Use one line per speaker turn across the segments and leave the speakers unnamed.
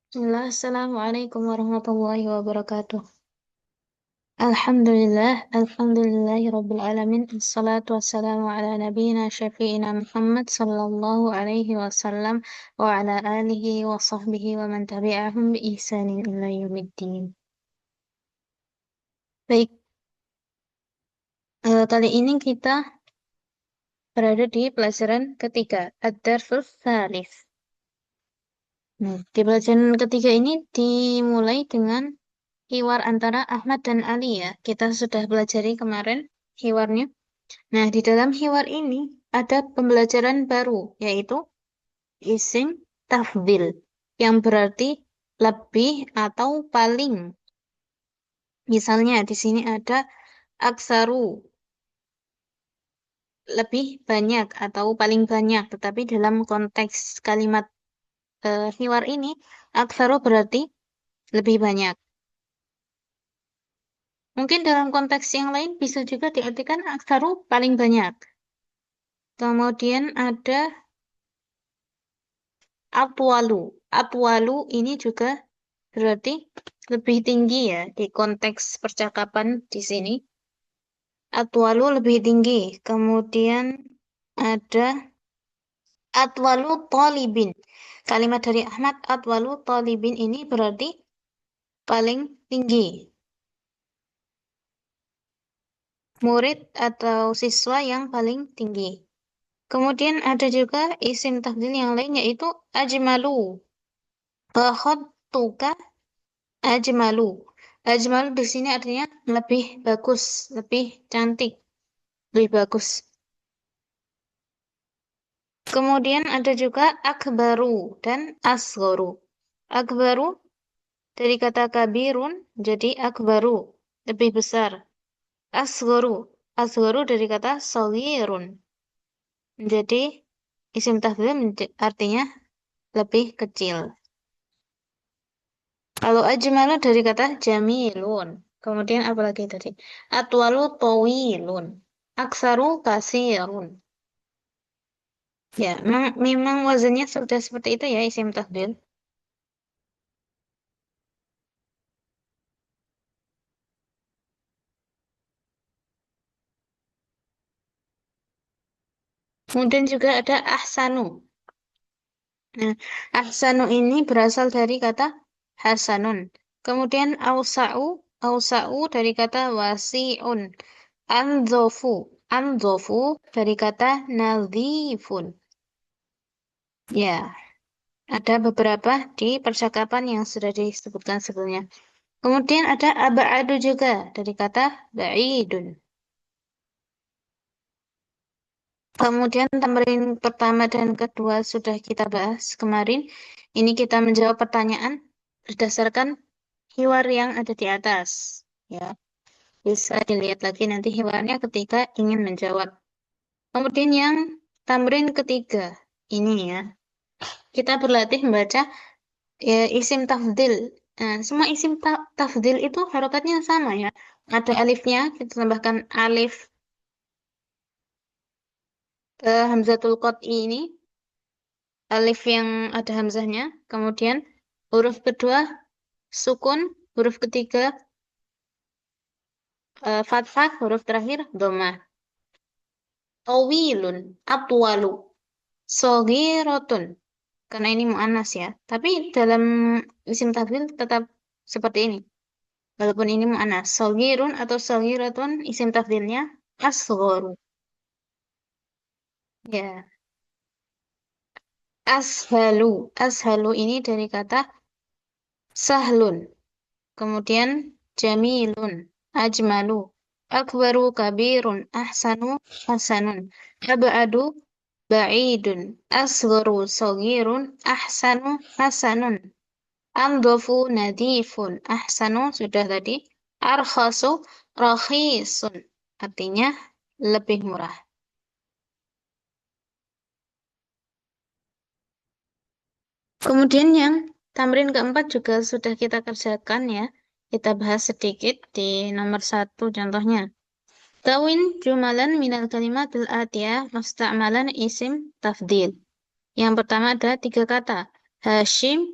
Bismillah, Assalamualaikum warahmatullahi wabarakatuh. Alhamdulillahi Rabbil Alamin. Assalatu wassalamu ala nabiyyina syafi'ina Muhammad sallallahu alaihi wasallam wa ala alihi wa sahbihi wa man tabi'ahum bi ihsanin ila yaumiddin. Baik, kali ini kita berada di pelajaran ketiga, Ad-Darsus Tsalits. Nah, di pelajaran ketiga ini dimulai dengan hiwar antara Ahmad dan Ali ya. Kita sudah pelajari kemarin hiwarnya. Nah, di dalam hiwar ini ada pembelajaran baru, yaitu isim tafdil, yang berarti lebih atau paling. Misalnya di sini ada aksaru, lebih banyak atau paling banyak, tetapi dalam konteks kalimat hiwar ini, aksaru berarti lebih banyak. Mungkin dalam konteks yang lain bisa juga diartikan aksaru paling banyak. Kemudian ada atwalu. Atwalu ini juga berarti lebih tinggi ya di konteks percakapan di sini. Atwalu lebih tinggi. Kemudian ada atwalu talibin. Kalimat dari Ahmad, atwalu talibin ini berarti paling tinggi. Murid atau siswa yang paling tinggi. Kemudian ada juga isim tafdhil yang lain yaitu ajmalu. Tuka ajmalu. Ajmalu di sini artinya lebih bagus, lebih cantik, lebih bagus. Kemudian ada juga akbaru dan asgharu. Akbaru dari kata kabirun jadi akbaru, lebih besar. Asgharu, asgharu dari kata saghirun. Jadi isim tafdhil artinya lebih kecil. Kalau ajmalu dari kata jamilun. Kemudian apa lagi tadi? Atwalu tawilun. Aksaru kasirun. Ya, memang wazannya sudah seperti itu ya isim tafdhil. Kemudian juga ada ahsanu. Nah, ahsanu ini berasal dari kata hasanun. Kemudian ausa'u, ausa'u dari kata wasi'un. Anzofu, anzofu dari kata nadhifun. Ya, ada beberapa di percakapan yang sudah disebutkan sebelumnya. Kemudian ada aba'adu juga dari kata ba'idun. Kemudian tamrin pertama dan kedua sudah kita bahas kemarin. Ini kita menjawab pertanyaan berdasarkan hiwar yang ada di atas. Ya, bisa dilihat lagi nanti hiwarnya ketika ingin menjawab. Kemudian yang tamrin ketiga ini ya, kita berlatih membaca ya, isim tafdil. Nah, semua isim tafdil itu harokatnya sama ya. Ada alifnya, kita tambahkan alif ke hamzatul qat'i ini, alif yang ada hamzahnya. Kemudian huruf kedua sukun, huruf ketiga fathah, huruf terakhir dhammah. Tawilun, atwalu, shaghiratun. Karena ini muannas ya. Tapi dalam isim tafdil tetap seperti ini. Walaupun ini mu'annas, shaghirun atau shaghiratun isim tafdilnya asgharu. Ya, ashalu. Ashalu ini dari kata sahlun. Kemudian jamilun, ajmalu. Akbaru kabirun, ahsanu hasanun. Ab'adu ba'idun, asgharu shaghirun, ahsanu hasanun. Andofu nadifun, ahsanu sudah tadi. Arkhasu rakhisun. Artinya lebih murah. Kemudian yang tamrin keempat juga sudah kita kerjakan ya. Kita bahas sedikit di nomor satu contohnya. Kawin jumalan minal kalimatil atiyah musta'malan isim tafdil. Yang pertama ada tiga kata. Hashim,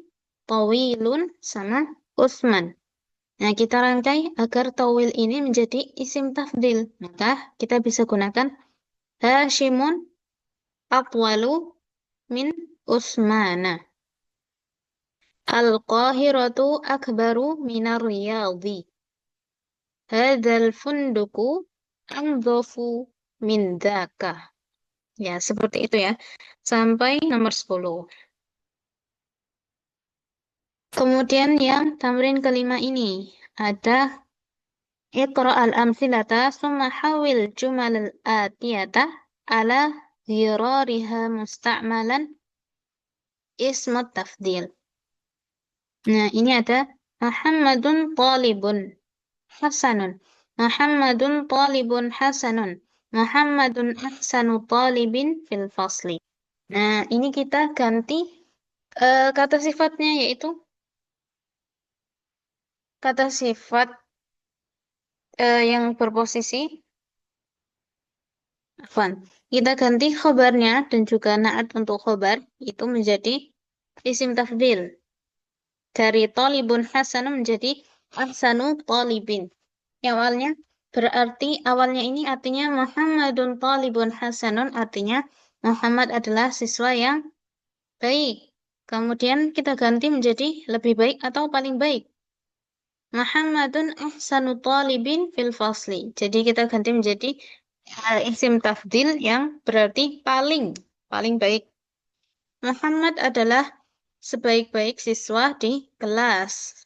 Tawilun sama Utsman. Nah, kita rangkai agar tawil ini menjadi isim tafdil. Maka kita bisa gunakan Hashimun atwalu min Utsmana. Al-Qahiratu akbaru minar Riyadhi. Hadzal funduku anzafu min dzaka. Ya, seperti itu ya. Sampai nomor 10. Kemudian yang tamrin kelima ini ada Iqra al-amthilata summa hawil jumal al-atiyata ala zirariha musta'malan ismut tafdil. Nah, ini ada Muhammadun talibun hasanun. Muhammadun talibun hasanun. Muhammadun ahsanu talibin fil fasli. Nah, ini kita ganti kata sifatnya yaitu kata sifat yang berposisi afwan. Kita ganti khobarnya dan juga naat untuk khobar itu menjadi isim tafdil. Dari talibun hasanun menjadi ahsanu talibin. Yang awalnya berarti awalnya ini artinya Muhammadun talibun hasanun, artinya Muhammad adalah siswa yang baik. Kemudian kita ganti menjadi lebih baik atau paling baik. Muhammadun ahsanu talibin fil fasli. Jadi kita ganti menjadi isim tafdil yang berarti paling baik. Muhammad adalah sebaik-baik siswa di kelas.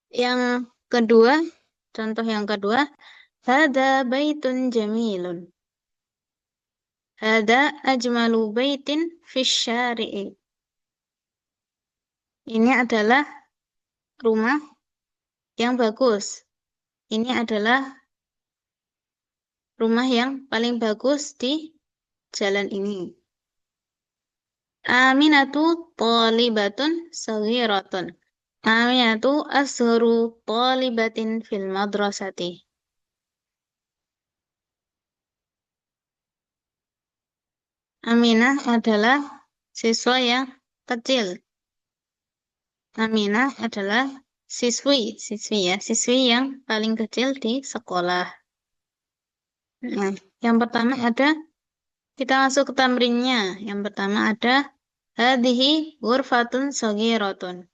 Yang kedua, contoh yang kedua, hada baitun jamilun. Hada ajmalu baitin fisyari'i. Ini adalah rumah yang bagus. Ini adalah rumah yang paling bagus di jalan ini. Aminatu talibatun saghiratun. Aminatu asgharu talibatin fil madrasati. Aminah adalah siswa yang kecil. Aminah adalah siswi yang paling kecil di sekolah. Nah, yang pertama ada, kita masuk ke tamrinnya. Yang pertama ada hadhihi ghurfatun saghiratun.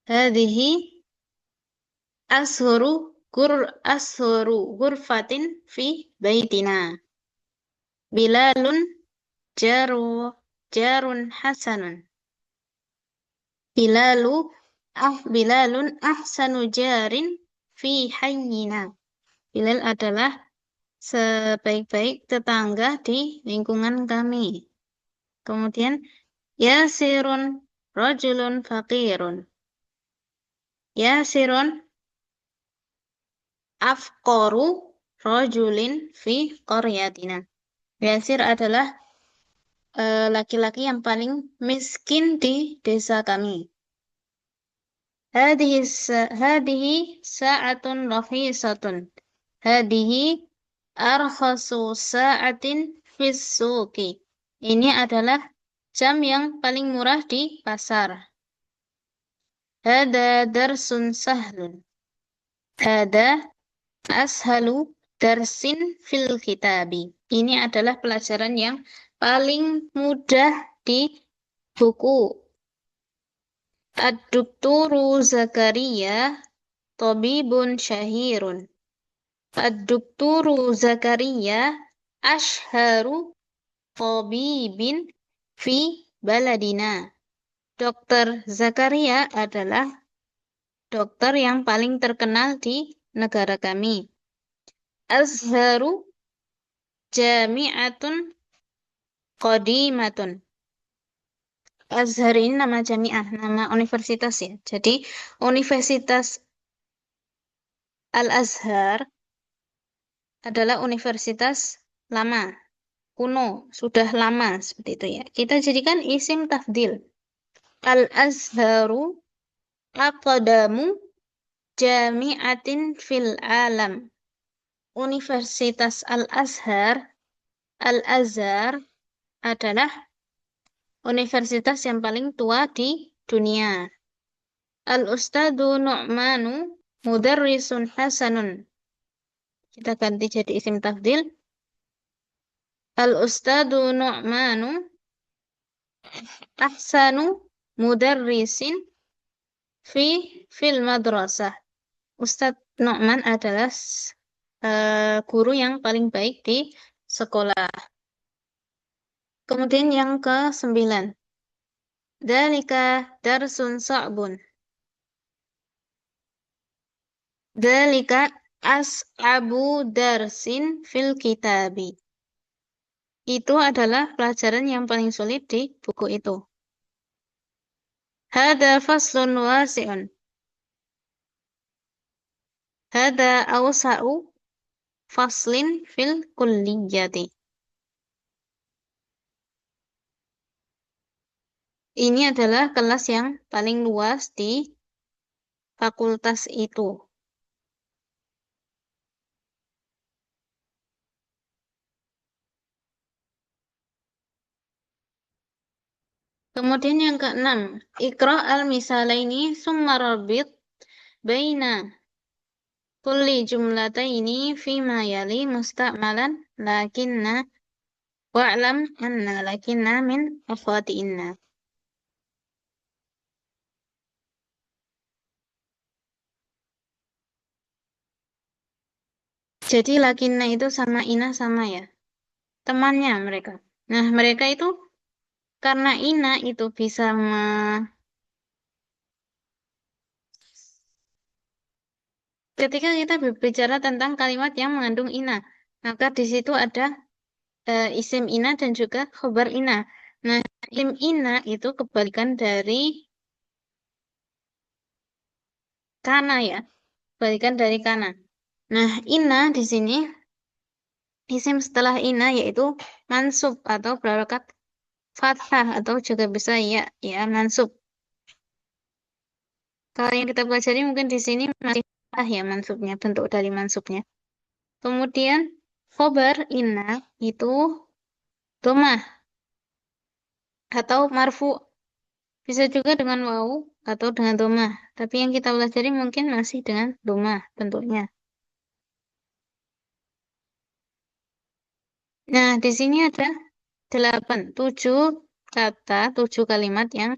Hadhihi ashuru ghurfatin fi baitina. Bilalun jarun hasanun. Bilalun ahsanu jarin fi hayyina. Bilal adalah sebaik-baik tetangga di lingkungan kami. Kemudian Yasirun rajulun faqirun. Yasirun afqaru rajulin fi qaryatina. Yasir adalah laki-laki yang paling miskin di desa kami. Hadihi sa'atun rakhisatun. Hadihi arkhasu sa'atin fis suqi. Ini adalah jam yang paling murah di pasar. Hada darsun sahlun. Hada ashalu darsin fil kitabi. Ini adalah pelajaran yang paling mudah di buku. Ad-Dukturu Zakaria tabibun syahirun. Ad-Dukturu Zakaria ashharu tabibin fi baladina. Dokter Zakaria adalah dokter yang paling terkenal di negara kami. Azharu jami'atun qadimatun. Azhar ini nama jami'ah, nama universitas ya. Jadi Universitas Al-Azhar adalah universitas lama, kuno, sudah lama seperti itu ya. Kita jadikan isim tafdil. Al-Azharu aqdamu jami'atin fil alam. Universitas Al-Azhar adalah universitas yang paling tua di dunia. Al-Ustadu Nu'manu mudarrisun hasanun. Kita ganti jadi isim tafdil. Al-Ustadu Nu'manu ahsanu mudarrisin fil madrasah. Ustadz Nu'man adalah guru yang paling baik di sekolah. Kemudian yang ke-9. Dzalika darsun sa'bun. Dzalika as'abu darsin fil kitabi. Itu adalah pelajaran yang paling sulit di buku itu. Hada faslun wasi'un. Hada awsa'u faslin fil kulliyati. Ini adalah kelas yang paling luas di fakultas itu. Kemudian yang ke-6, Iqra al-misalaini summa rabbit baina kulli jumlataini fima yali musta'malan lakinna wa'lam anna lakinna min akhwati inna. Jadi lakinna itu sama ina sama ya, temannya mereka. Nah, mereka itu karena ina itu bisa ketika kita berbicara tentang kalimat yang mengandung ina, maka di situ ada isim ina dan juga khobar ina. Nah, isim ina itu kebalikan dari kana ya, kebalikan dari kana. Nah, ina di sini isim setelah ina yaitu mansub atau berharokat fathah atau juga bisa ya mansub. Kalau yang kita pelajari mungkin di sini masih fathah ya mansubnya, bentuk dari mansubnya. Kemudian khobar ina itu domah atau marfu. Bisa juga dengan wawu atau dengan domah. Tapi yang kita pelajari mungkin masih dengan domah bentuknya. Nah, di sini ada 7 kata, 7 kalimat yang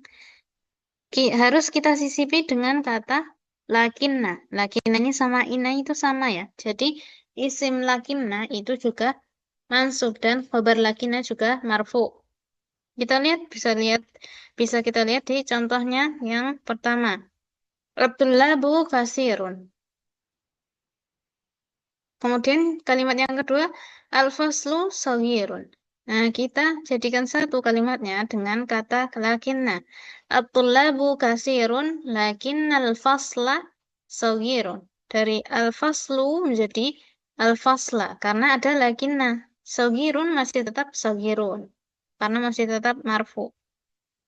harus kita sisipi dengan kata lakinna. Lakinna ini sama inna itu sama ya. Jadi isim lakinna itu juga mansub dan khabar lakinna juga marfu. Bisa kita lihat di contohnya yang pertama. Abdullahu kasirun. Kemudian kalimat yang kedua, al-faslu saghirun. Nah, kita jadikan satu kalimatnya dengan kata lakinna. At-tullabu kasirun lakinnal fasla saghirun. Dari al-faslu menjadi al-fasla karena ada lakinna. Saghirun masih tetap saghirun karena masih tetap marfu.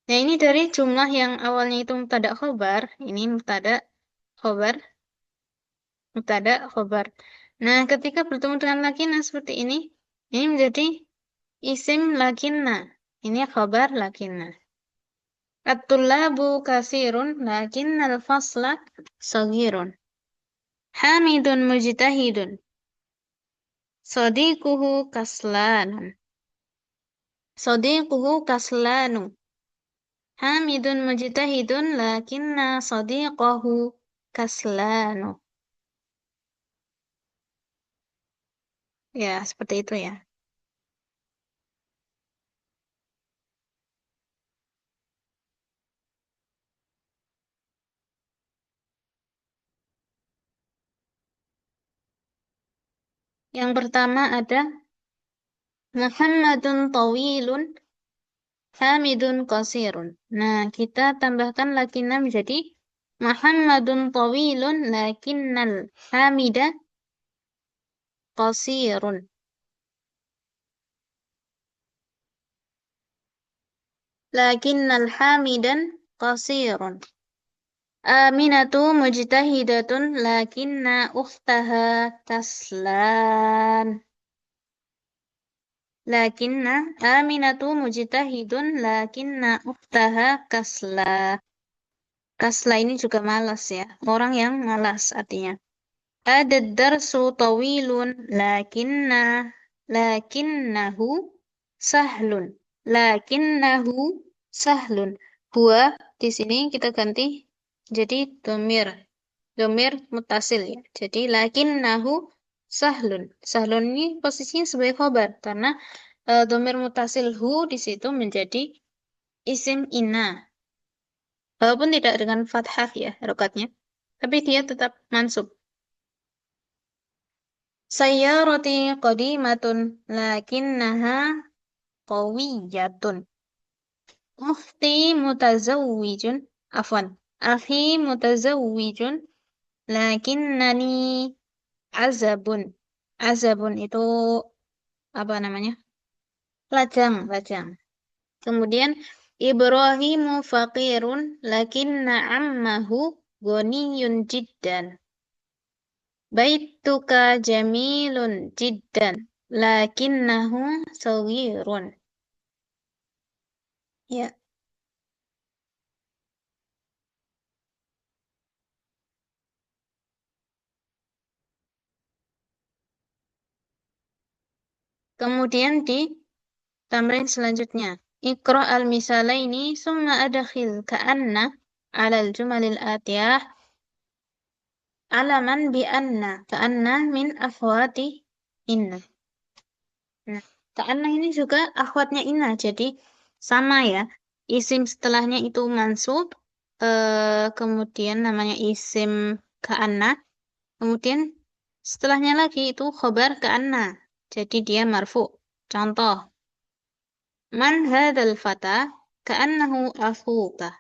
Nah, ini dari jumlah yang awalnya itu mubtada khobar, ini mubtada khobar. Nah, ketika bertemu dengan lakinna seperti ini menjadi isim lakinna. Ini khabar lakinna. At-tullabu kasirun lakinnal fasla saghirun. Hamidun mujtahidun. Sadiquhu kaslanun. Sadiquhu kaslanu. Hamidun mujtahidun lakinna sadiqahu kaslanu. Ya, seperti itu ya. Yang pertama ada Muhammadun tawilun Hamidun qasirun. Nah, kita tambahkan lakinna menjadi Muhammadun tawilun lakinnal hamida qasirun. Lakinnal hamidan qasirun. Aminatu mujtahidatun lakinna ukhtaha kaslan. Lakinna Aminatu mujtahidun lakinna uktaha kasla. Kasla ini juga malas ya. Orang yang malas artinya. Ada darsu tawilun lakinnahu sahlun. Lakinnahu sahlun. Huwa di sini kita ganti jadi domir. Domir mutasil ya. Jadi lakinnahu sahlun. Sahlun ini posisinya sebagai khobar karena domir mutasil hu di situ menjadi isim inna. Walaupun tidak dengan fathah ya harokatnya, tapi dia tetap mansub. Sayyarati qadimatun lakinnaha qawiyatun. Ukhti mutazawwijun. Afwan. Akhi mutazawwijun lakinnani azabun. Azabun itu apa namanya? Lajang, lajang. Kemudian Ibrahimu faqirun lakinna ammahu ghaniyun jiddan. Baituka jamilun jiddan lakinnahu saghirun. Ya. Kemudian di tamrin selanjutnya. Iqra al-misalaini summa adkhil ka'anna 'alal jumalil atiyah alaman bi anna ka'anna min akhwati inna. Nah, ka'anna ini juga akhwatnya inna. Jadi sama ya. Isim setelahnya itu mansub, kemudian namanya isim ka'anna, kemudian setelahnya lagi itu khobar ka'anna. Jadi dia marfu. Contoh, man hadzal fata ka'annahu akhuka.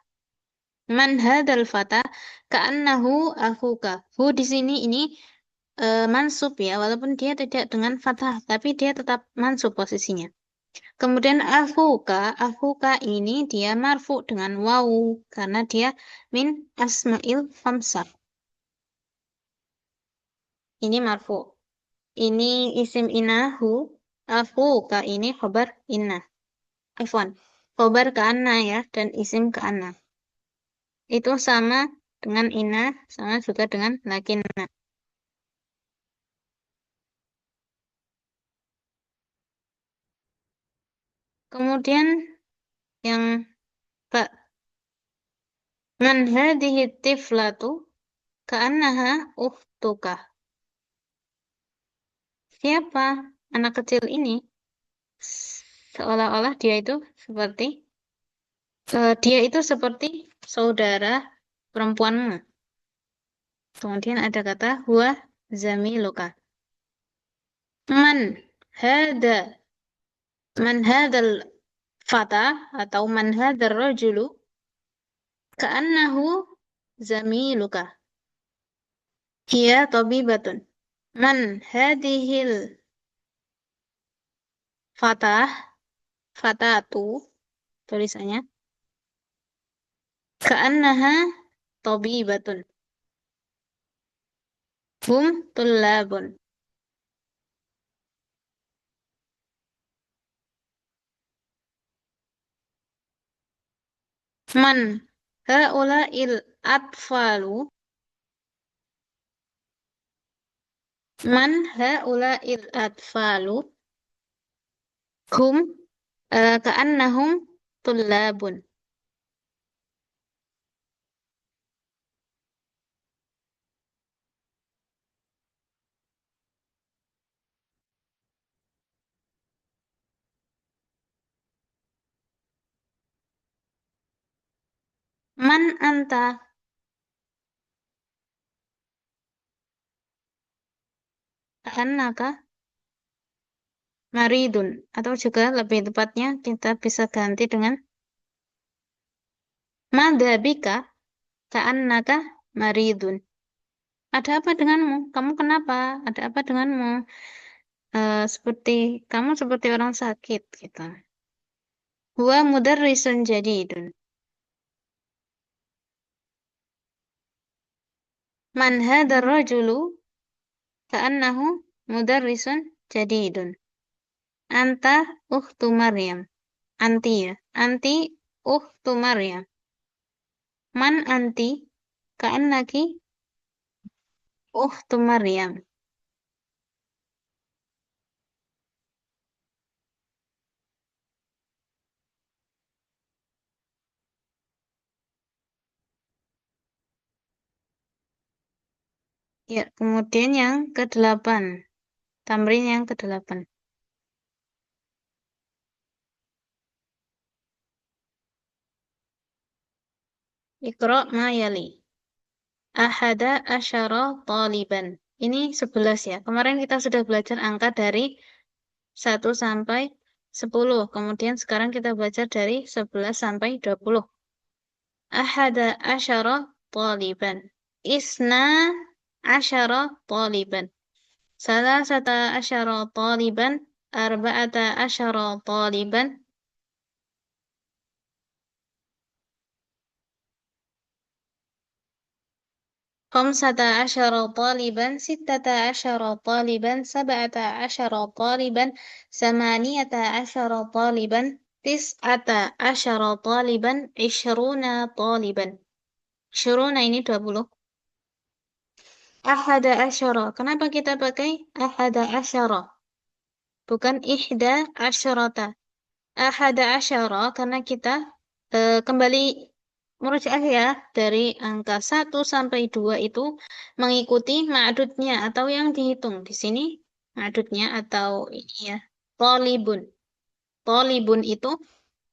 Man hadzal fata ka'annahu akhuka. Hu di sini ini mansub ya, walaupun dia tidak dengan fathah, tapi dia tetap mansub posisinya. Kemudian akhuka ini dia marfu dengan wawu karena dia min asma'il khamsah. Ini marfu. Ini isim inahu, akhuka ini khobar inna. Afwan, khobar ke anna ya dan isim ke anna. Itu sama dengan inna, sama juga dengan lakinna. Kemudian yang Pak, man hadhihi tiflatu ka'annaha ukhtuka. Siapa anak kecil ini? Seolah-olah dia itu seperti saudara perempuanmu. Kemudian ada kata huwa zamiluka. Man hada man hadal fata atau man hadar rajulu ka'annahu zamiluka. Hiya tabibatun. Man hadihil fatah fatatu tulisannya ka'annaha tabibatun. Hum tullabun. Man haula'il atfalu. Man haula'il atfalu. Hum ka'annahum tullabun. Man anta ka'annaka maridun. Atau juga lebih tepatnya kita bisa ganti dengan madhabika ka'annaka maridun. Ada apa denganmu? Kamu kenapa? Ada apa denganmu? Seperti kamu seperti orang sakit gitu. Huwa mudarrisun jadidun. Man hadzal rajulu ka'annahu mudarrisun jadidun. Anta ukhtu Maryam. Anti ya. Anti ukhtu Maryam. Man anti? Ka'annaki ukhtu Maryam. Ya, kemudian yang ke-8. Tamrin yang ke-8. Iqra ma yali. Ahada asyara taliban. Ini 11 ya. Kemarin kita sudah belajar angka dari 1 sampai 10. Kemudian sekarang kita belajar dari 11 sampai 20. Ahada asyara taliban. Isna asyara taliban. Salasata asyara taliban. Arba'ata asyara taliban. Khamsata asyara taliban, sittata asyara taliban, sab'ata asyara taliban, samaniyata asyara taliban, tis'ata asyara taliban, ishruna taliban. Ishruna ini 20. Ahada asyara. Kenapa kita pakai ahada asyara? Bukan ihda asyarata. Ahada asyara karena kita kembali merujuk ya dari angka 1 sampai 2 itu mengikuti ma'dudnya atau yang dihitung. Di sini ma'dudnya atau ini ya, tolibun. Tolibun itu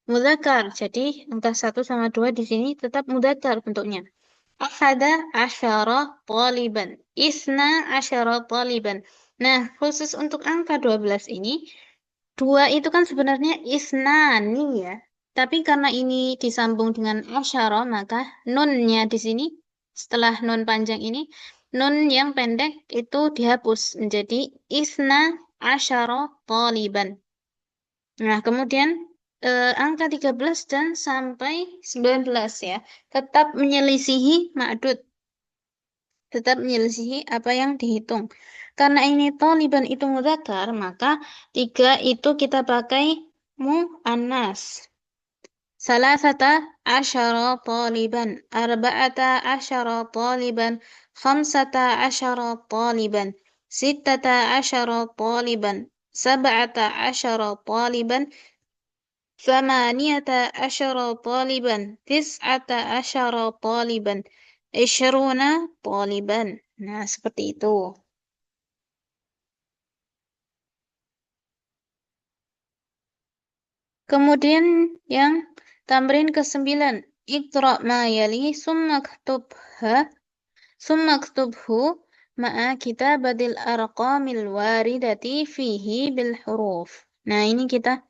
mudzakkar. Jadi angka 1 sama 2 di sini tetap mudzakkar bentuknya. Ahada asyara taliban. Isna asyara taliban. Nah, khusus untuk angka 12 ini, 2 itu kan sebenarnya isnani ya. Tapi karena ini disambung dengan asyara, maka nunnya di sini, setelah nun panjang ini, nun yang pendek itu dihapus menjadi isna asyara taliban. Nah, kemudian angka 13 dan sampai 19 ya, tetap menyelisihi ma'dud. Tetap menyelisihi apa yang dihitung. Karena ini taliban itu mudzakkar, maka 3 itu kita pakai mu'annas. Salasata asyara taliban, arba'ata asyara taliban, khamsata asyara taliban, sittata asyara taliban, sab'ata asyara taliban, thamaniyata asyara taliban, tis'ata asyara taliban, isyruna taliban. Nah, seperti itu. Kemudian yang tamrin ke-9. Iqra ma yali summa ktubhu ma'a kitabatil arqamil waridati fihi bil huruf. Nah, ini kita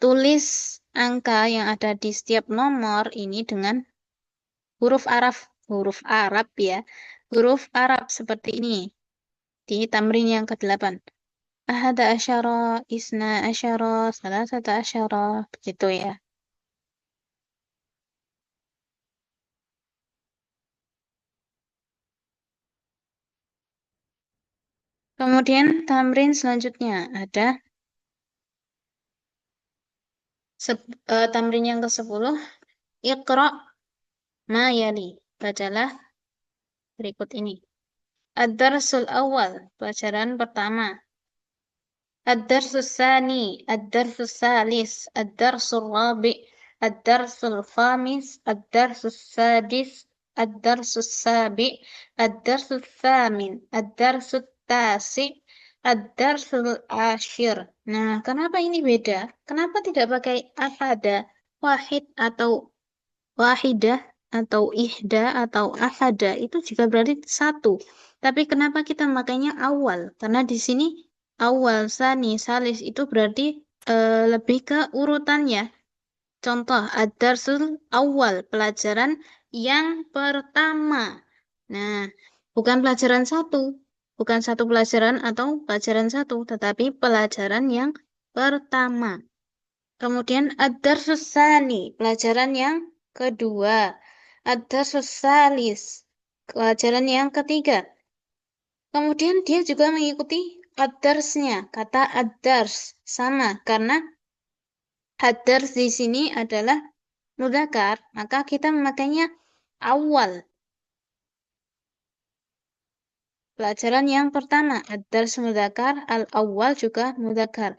tulis angka yang ada di setiap nomor ini dengan huruf Arab ya. Huruf Arab seperti ini di tamrin yang ke-8. Ahada asyara, isna asyara, salasata asyara, begitu ya. Kemudian tamrin selanjutnya ada tamrin yang ke-10. Iqra ma yali. Bacalah berikut ini. Ad-darsul awal, pelajaran pertama. Ad-darsus tsani, ad-darsus salis, ad-darsul rabi, ad-darsul khamis, ad-darsus sadis, ad-darsus sabi, ad-darsus thamin, ad-darsus tasi, ad-darsul ashir. Nah, kenapa ini beda? Kenapa tidak pakai ahada, wahid atau wahidah atau ihda atau ahada itu juga berarti satu. Tapi kenapa kita makanya awal? Karena di sini awal, sani, salis itu berarti lebih ke urutannya. Contoh, ad-darsul awal, pelajaran yang pertama. Nah, bukan pelajaran satu. Bukan satu pelajaran atau pelajaran satu, tetapi pelajaran yang pertama. Kemudian ad-darsus tsani, pelajaran yang kedua. Ad-darsus tsalis, pelajaran yang ketiga. Kemudian dia juga mengikuti ad-darsnya, kata ad-dars sama karena ad-dars di sini adalah mudzakkar, maka kita memakainya awal. Pelajaran yang pertama, ad-dars mudzakkar, al-awwal juga mudzakkar.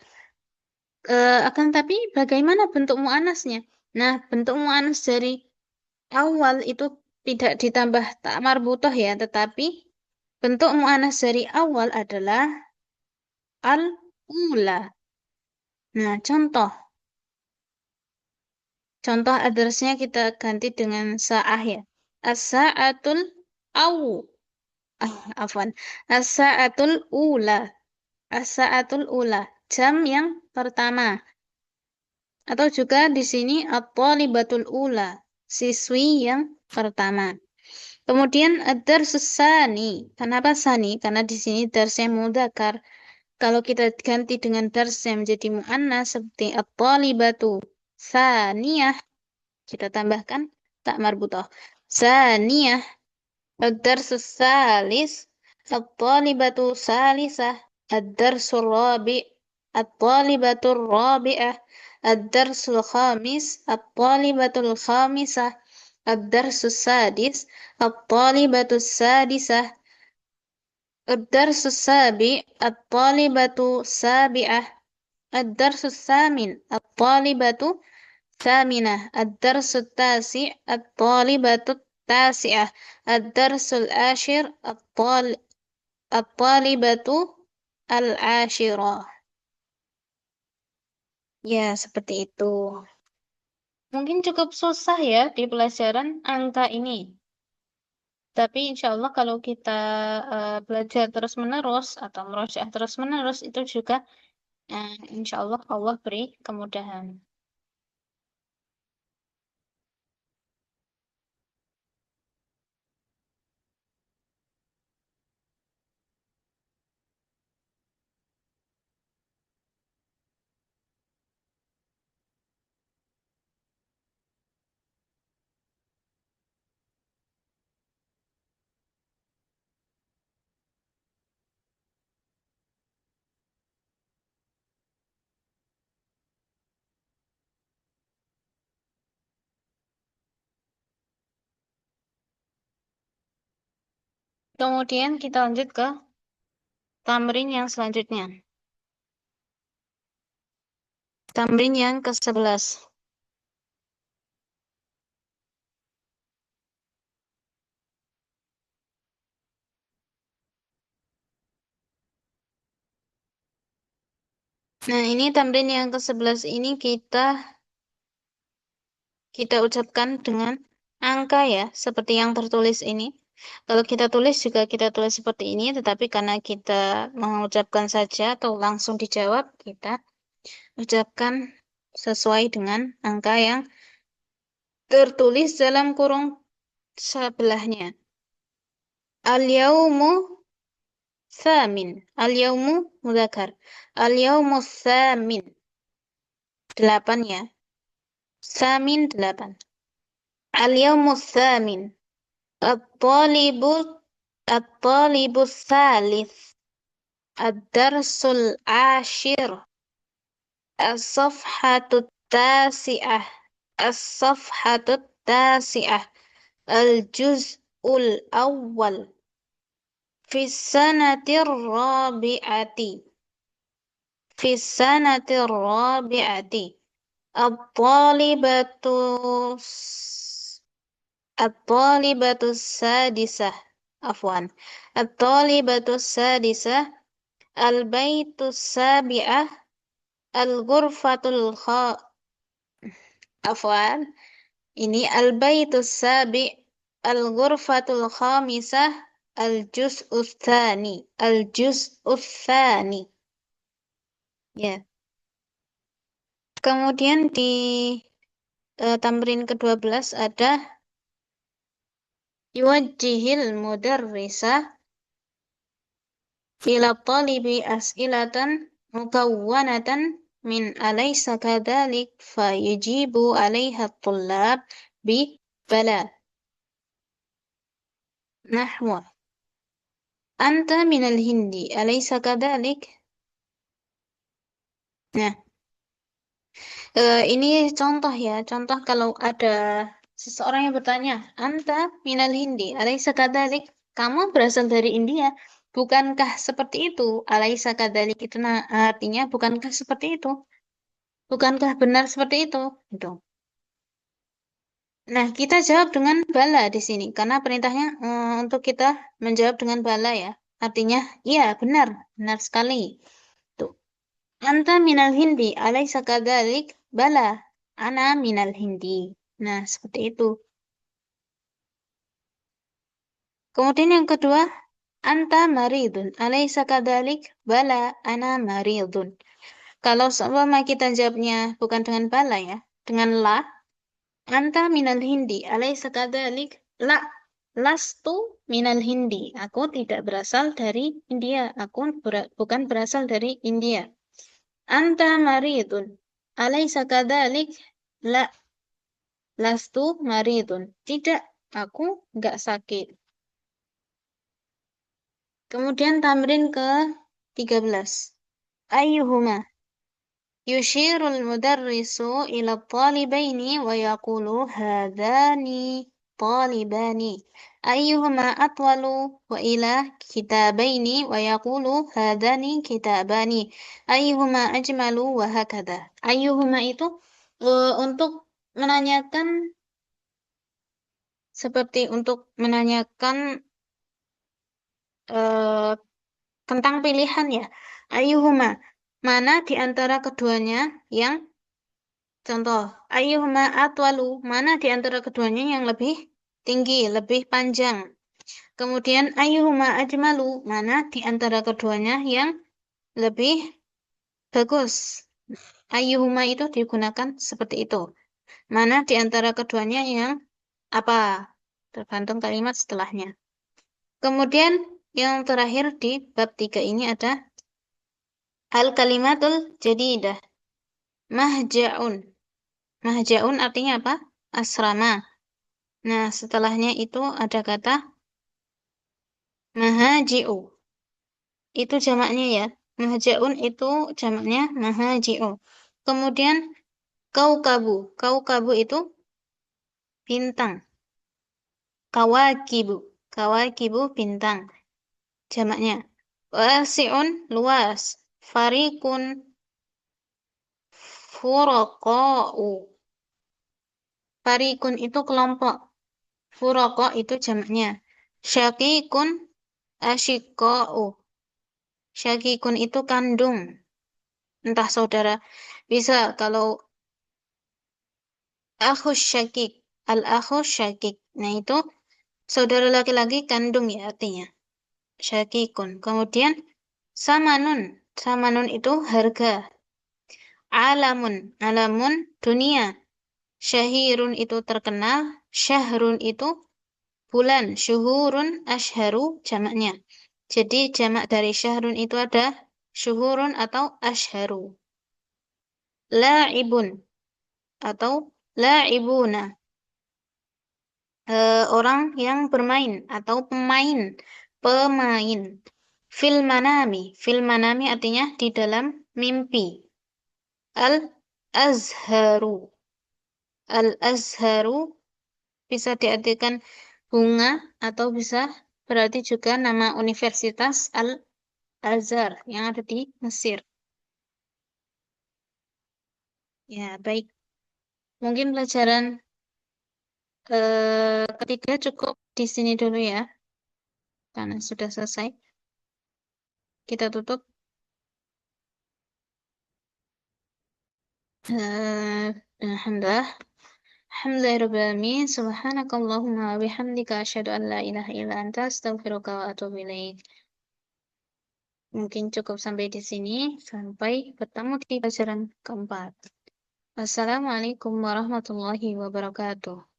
Akan tapi bagaimana bentuk muannasnya? Nah, bentuk muannas dari awal itu tidak ditambah tak marbutoh ya, tetapi bentuk muannas dari awal adalah al-ula. Nah, contoh address-nya kita ganti dengan sa'ah ya. As-sa'atul aw. Afwan. As-sa'atul ula. As-sa'atul ula. Jam yang pertama. Atau juga di sini at-thalibatul ula. Siswi yang pertama. Kemudian ad-darsus tsani. Kenapa sani? Karena di sini darsnya mudzakkar. Kalau kita ganti dengan dars yang menjadi muannas seperti at-talibatu tsaniyah, kita tambahkan tak marbutah. Tsaniyah, ad-darsus tsalis, at-talibatu tsalisah, ad-darsul rabi', at-talibatur rabi'ah, ad-darsul khamis, at-talibatul khamisah, ad-darsus sadis, at-talibatus sadisah, الدرس السابع الطالبة سابعة الدرس الثامن الطالبة ثامنة الدرس التاسع الطالبة التاسعة الدرس العاشر الطالبة العاشرة. Ya, seperti itu. Mungkin cukup susah ya di pelajaran angka ini. Tapi insya Allah kalau kita belajar terus-menerus atau merojaah terus-menerus itu juga insya Allah Allah beri kemudahan. Kemudian kita lanjut ke tamrin yang selanjutnya. Tamrin yang ke-11. Nah, ini tamrin yang ke-11 ini kita ucapkan dengan angka ya, seperti yang tertulis ini. Kalau kita tulis juga kita tulis seperti ini, tetapi karena kita mengucapkan saja atau langsung dijawab, kita ucapkan sesuai dengan angka yang tertulis dalam kurung sebelahnya. Al-yaumu tsamin. Al-yaumu mudzakkar. Al-yaumu tsamin. 8 ya. Tsamin 8. Al-yaumu tsamin. At-talibu At-talibu tsalits. Ad-darsul ashir. As-safhatu tasi'ah. As-safhatu tasi'ah. Al-juz'ul awwal. Fis-sanatir rabi'ati. Fis-sanatir rabi'ati. At-talibatu At-talibatu sadisah. Afwan. At-talibatu sadisah. Al-baitu sabi'ah. Al-ghurfatul kha Afwan. Ini al-baitus sabi', al-ghurfatul khamisah, al-juz'us tsani, al-juz'us tsani. Ya. Kemudian di tamrin ke-12 ada yuwajjihil mudarrisa ila talibi as'ilatan mukawwanatan min alaysa kadhalik fa yujibu 'alaiha at-tullab bi bala. Nahwa. Anta minal Hindi, alaysa kadalik? Nah, ini contoh ya. Contoh kalau ada seseorang yang bertanya, Anta minal Hindi, alaysa kadalik? Kamu berasal dari India, bukankah seperti itu? Alaysa kadalik itu artinya bukankah seperti itu? Bukankah benar seperti itu? Gitu. Nah, kita jawab dengan bala di sini karena perintahnya untuk kita menjawab dengan bala ya. Artinya, iya benar, benar sekali. Tuh. Anta minal Hindi, alaysa kadalik? Bala, ana minal Hindi. Nah, seperti itu. Kemudian yang kedua, anta maridun, alaysa kadalik? Bala, ana maridun. Kalau seumpama kita jawabnya bukan dengan bala ya, dengan la, anta minal Hindi, alaysa kadalik? La, lastu minal Hindi. Aku tidak berasal dari India. Aku bukan berasal dari India. Anta maridun, alaysa kadalik? La, lastu maridun. Tidak, aku nggak sakit. Kemudian tamrin ke 13. Ayyuhuma yushirul mudarrisu ila talibaini wa yaqulu hadani talibani. Ayyuhuma atwalu wa ila kitabaini wa yaqulu hadani kitabani. Ayyuhuma ajmalu wa hakada. Ayyuhuma itu untuk menanyakan seperti untuk menanyakan eh, tentang pilihan ya. Ayyuhuma, mana di antara keduanya yang contoh. Ayyuhuma atwalu, mana di antara keduanya yang lebih tinggi, lebih panjang. Kemudian ayyuhuma ajmalu, mana di antara keduanya yang lebih bagus. Ayyuhuma itu digunakan seperti itu. Mana di antara keduanya yang apa? Tergantung kalimat setelahnya. Kemudian yang terakhir di bab 3 ini ada al-kalimatul jadidah. Mahja'un. Mahja'un artinya apa? Asrama. Nah, setelahnya itu ada kata mahaji'u. Itu jamaknya ya. Mahja'un itu jamaknya mahaji'u. Kemudian kaukabu. Kaukabu itu bintang. Kawakibu. Kawakibu bintang. Jamaknya. Wasi'un luas. Farikun furaqa'u. Farikun itu kelompok. Furaqo itu jamaknya. Syakikun asyiqqa'u. Syakikun itu kandung. Entah saudara. Bisa kalau akhus syakik. Al-akhus syakik. Nah itu saudara laki-laki kandung ya artinya. Syakikun. Kemudian samanun. Samanun itu harga. Alamun. Alamun dunia. Syahirun itu terkenal. Syahrun itu bulan. Syuhurun ashharu jamaknya. Jadi jamak dari syahrun itu ada syuhurun atau ashharu. La'ibun atau la'ibuna. Orang yang bermain atau pemain. Pemain. Fil manami. Fil manami artinya di dalam mimpi. Al-azharu. Al-azharu bisa diartikan bunga atau bisa berarti juga nama universitas Al-Azhar yang ada di Mesir. Ya, baik. Mungkin pelajaran ketiga cukup di sini dulu ya, karena sudah selesai. Kita tutup. Alhamdulillah. Alhamdulillahirrahmanirrahim. Subhanakallahumma wa bihamdika asyhadu an la ilaha illa anta astaghfiruka wa atubu ilaik. Mungkin cukup sampai di sini. Sampai bertemu di pelajaran keempat. Wassalamualaikum warahmatullahi wabarakatuh.